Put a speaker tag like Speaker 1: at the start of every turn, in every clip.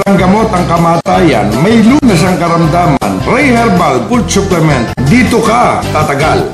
Speaker 1: Walang gamot ang kamatayan, may lunas ang karamdaman. Ray Herbal Food Supplement. Dito ka tatagal.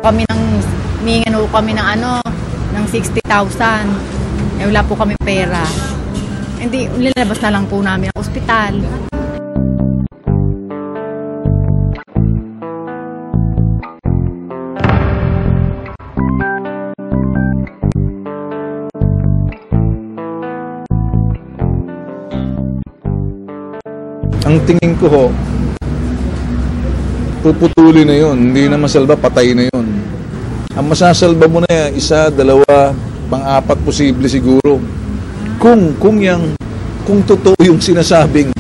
Speaker 2: Kami humingan kami ng 60,000. Wala po kami pera. Hindi, nilalabas na lang po namin ang ospital.
Speaker 3: Ang tingin ko ho, puputuli na yun, hindi na masalba, patay na yun. Ang masasalba mo na yan, isa, dalawa, pang-apat posible siguro. Kung totoo yung sinasabing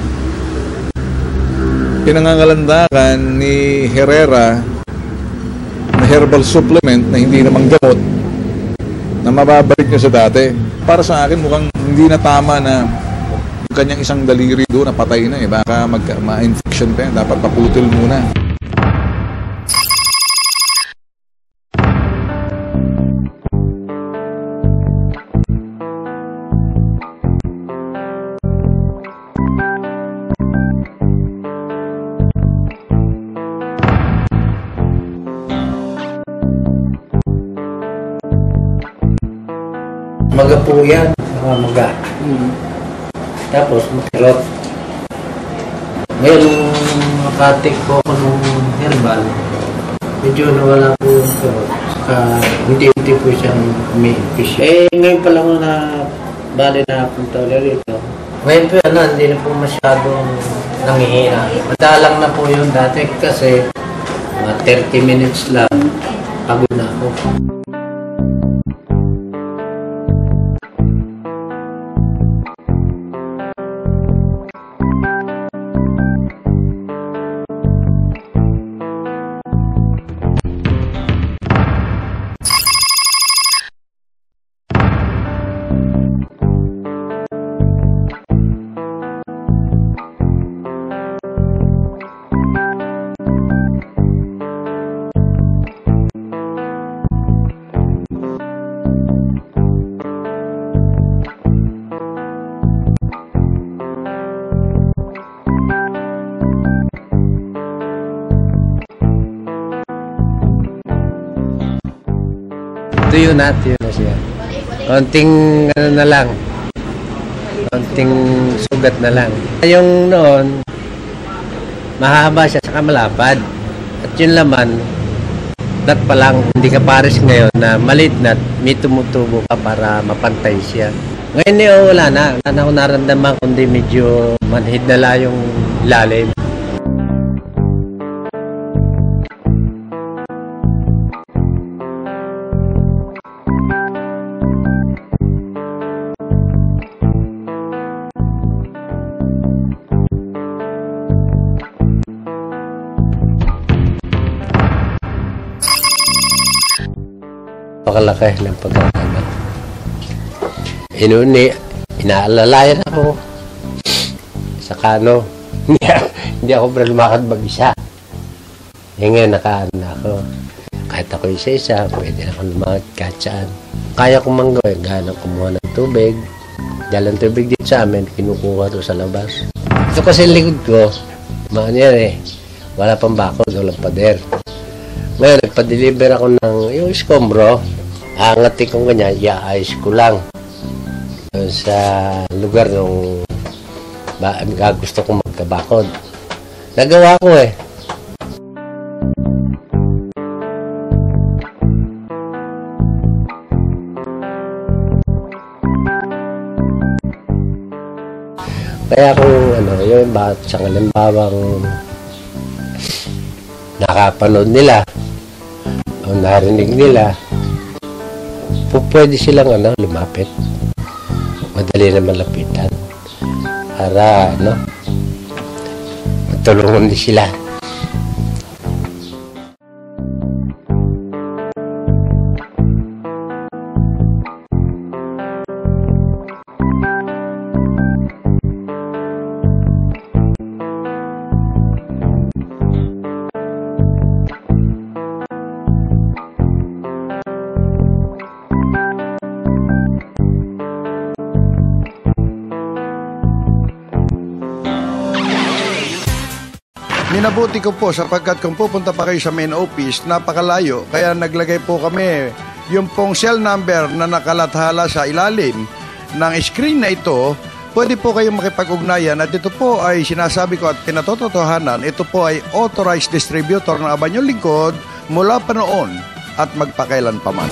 Speaker 3: pinangangalandakan ni Herrera na herbal supplement na hindi naman gamot na mababalik niya sa dati. Para sa akin mukhang hindi na tama na yung kanyang isang daliri doon na patay na baka ma-infection pa yan, dapat paputol muna.
Speaker 4: Maga po yan, maga. Tapos makarot. Ngayon, nung nakatik po ako nung herbal, medyo nawala po yung karot. Saka hindi po siyang may-fish. Ngayon pa lang na bali na punta ulit rito. Ngayon po hindi na po masyadong nangihina. Madalang na po yun dati kasi 30 minutes lang, pagod na ako. Tuyo na siya. Konting na lang. Konting sugat na lang. Yung noon, mahaba siya saka malapad. At yung laman, nat pa lang, hindi ka pares ngayon na maliit na may tumutubo pa para mapantay siya. Ngayon wala na. Wala na akong naramdaman kundi medyo manhid na lang yung lalim. Pakalaki ng pagkakaba. Inaalalayan ako. Saka hindi ako pala lumakad mag-isa. Ngayon nakaan na ako. Kahit ako isa-isa, pwede na ako lumakad kahit saan. Kaya kong manggawin, gano'n kumuha ng tubig. Dalang tubig dito sa amin, kinukuha to sa labas. Ito kasi likod ko, wala pang bakod, walang pader. Ngayon, nagpa-deliver ako ng yung iskombro. Aangatin ko ganyan, iaayos ko lang doon sa lugar nung gusto kong magkabakod. Nagawa ko eh. Kaya kung yung sa kalimbawang nakapanood nila o narinig nila, pwede silang lumapit. Madali naman lapitan para matulungan din sila.
Speaker 1: Minabuti ko po sapagkat kung pupunta pa kayo sa main office, napakalayo. Kaya naglagay po kami yung pong cell number na nakalathala sa ilalim ng screen na ito. Pwede po kayong makipag-ugnayan at ito po ay sinasabi ko at pinatotohanan. Ito po ay authorized distributor ng Abanyong Lingkod mula pa noon at magpakailan pa man.